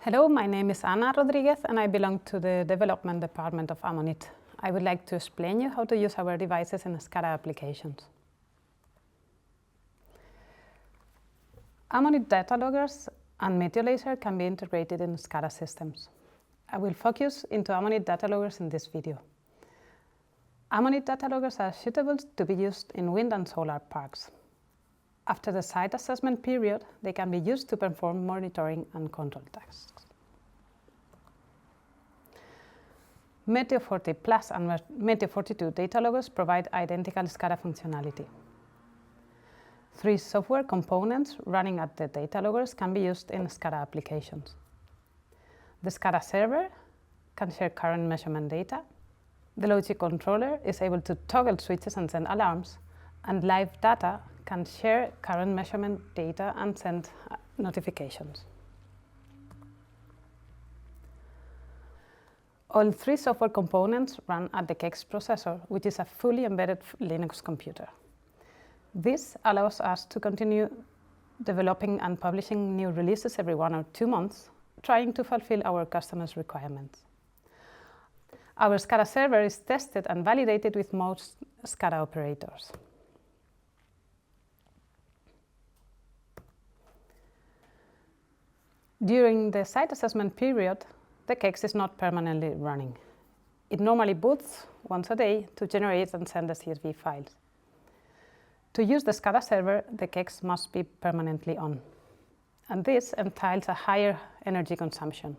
Hello, my name is Ana Rodriguez and I belong to the development department of Ammonit. I would like to explain you how to use our devices in SCADA applications. Ammonit data loggers and Meteolaser can be integrated in SCADA systems. I will focus into Ammonit data loggers in this video. Ammonit data loggers are suitable to be used in wind and solar parks. After the site assessment period, they can be used to perform monitoring and control tasks. Meteo 40 Plus and Meteo 42 data loggers provide identical SCADA functionality. 3 software components running at the data loggers can be used in SCADA applications. The SCADA server can share current measurement data. The logic controller is able to toggle switches and send alarms, and live data can share current measurement data and send notifications. All 3 software components run at the KEX processor, which is a fully embedded Linux computer. This allows us to continue developing and publishing new releases every 1 or 2 months, trying to fulfill our customers' requirements. Our SCADA server is tested and validated with most SCADA operators. During the site assessment period, the KEX is not permanently running. It normally boots once a day to generate and send the CSV files. To use the SCADA server, the KEX must be permanently on, and this entails a higher energy consumption.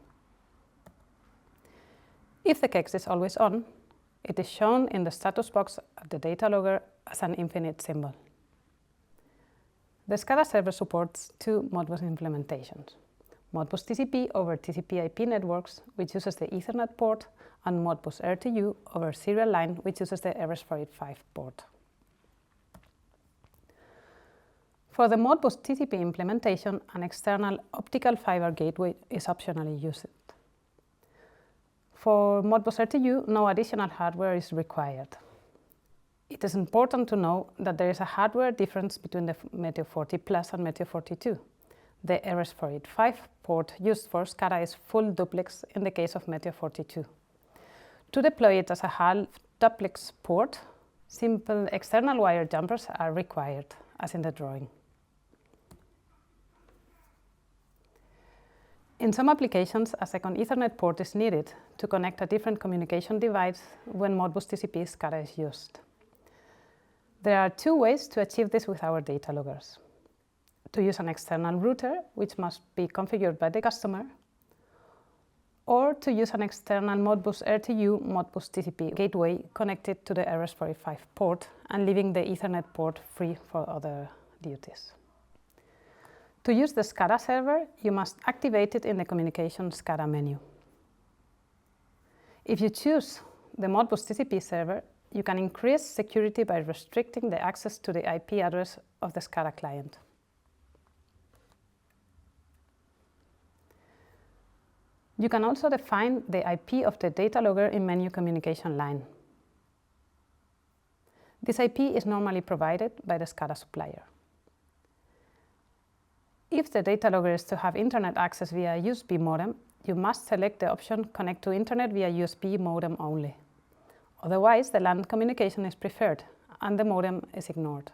If the KEX is always on, it is shown in the status box of the data logger as an infinite symbol. The SCADA server supports 2 Modbus implementations: Modbus TCP over TCP/IP networks, which uses the Ethernet port, and Modbus RTU over serial line, which uses the RS-485 port. For the Modbus TCP implementation, an external optical fiber gateway is optionally used. For Modbus RTU, no additional hardware is required. It is important to know that there is a hardware difference between the Meteo 40 Plus and Meteo 42. The RS-485 port used for SCADA is full duplex in the case of Meteo 42. To deploy it as a half duplex port, simple external wire jumpers are required, as in the drawing. In some applications, a second Ethernet port is needed to connect a different communication device when Modbus TCP SCADA is used. There are 2 ways to achieve this with our data loggers: to use an external router, which must be configured by the customer, or to use an external Modbus RTU Modbus TCP gateway connected to the RS-485 port and leaving the Ethernet port free for other duties. To use the SCADA server, you must activate it in the Communication SCADA menu. If you choose the Modbus TCP server, you can increase security by restricting the access to the IP address of the SCADA client. You can also define the IP of the data logger in menu communication line. This IP is normally provided by the SCADA supplier. If the data logger is to have internet access via USB modem, you must select the option Connect to Internet via USB modem only. Otherwise, the LAN communication is preferred and the modem is ignored.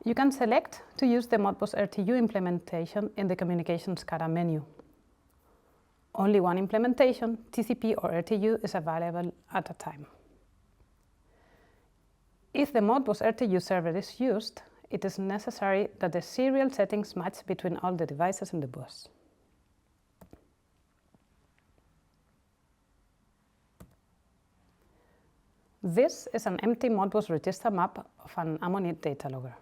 You can select to use the Modbus RTU implementation in the Communication SCADA menu. Only one implementation, TCP or RTU, is available at a time. If the Modbus RTU server is used, it is necessary that the serial settings match between all the devices in the bus. This is an empty Modbus register map of an Ammonit data logger.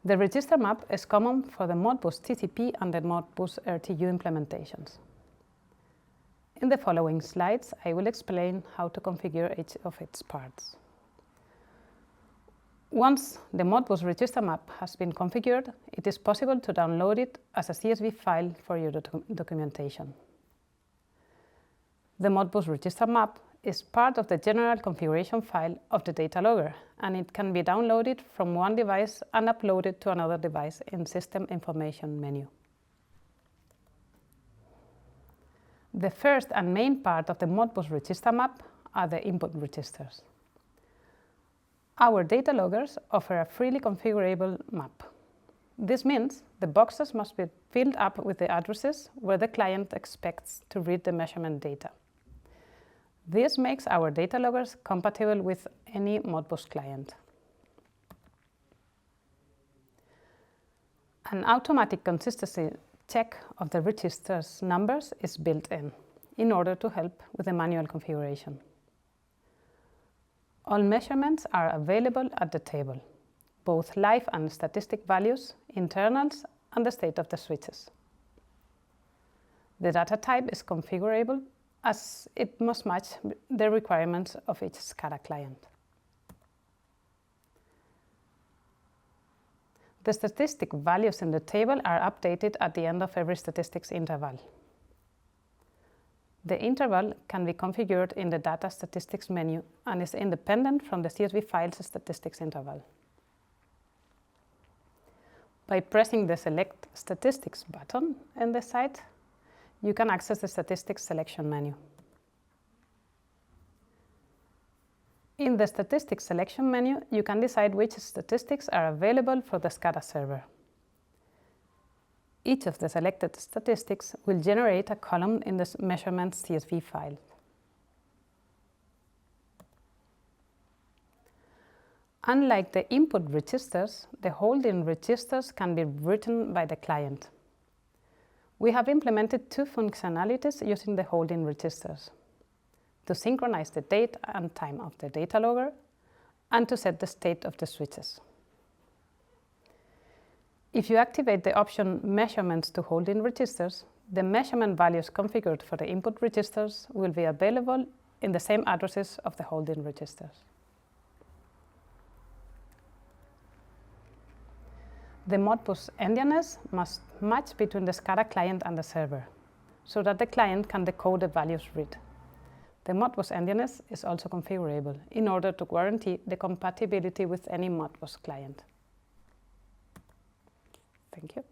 The register map is common for the Modbus TCP and the Modbus RTU implementations. In the following slides, I will explain how to configure each of its parts. Once the Modbus register map has been configured, it is possible to download it as a CSV file for your documentation. The Modbus register map is part of the general configuration file of the data logger, and it can be downloaded from one device and uploaded to another device in System Information menu. The first and main part of the Modbus register map are the input registers. Our data loggers offer a freely configurable map. This means the boxes must be filled up with the addresses where the client expects to read the measurement data. This makes our data loggers compatible with any Modbus client. An automatic consistency check of the register's numbers is built in order to help with the manual configuration. All measurements are available at the table, both live and statistic values, internals, and the state of the switches. The data type is configurable as it must match the requirements of each SCADA client. The statistic values in the table are updated at the end of every statistics interval. The interval can be configured in the Data Statistics menu and is independent from the CSV file's statistics interval. By pressing the Select Statistics button in the site, you can access the Statistics selection menu. In the Statistics selection menu, you can decide which statistics are available for the SCADA server. Each of the selected statistics will generate a column in the measurement CSV file. Unlike the input registers, the holding registers can be written by the client. We have implemented two functionalities using the holding registers: to synchronize the date and time of the data logger, and to set the state of the switches. If you activate the option Measurements to Holding Registers, the measurement values configured for the input registers will be available in the same addresses of the holding registers. The Modbus endianness must match between the SCADA client and the server, so that the client can decode the values read. The Modbus endianness is also configurable in order to guarantee the compatibility with any Modbus client. Thank you.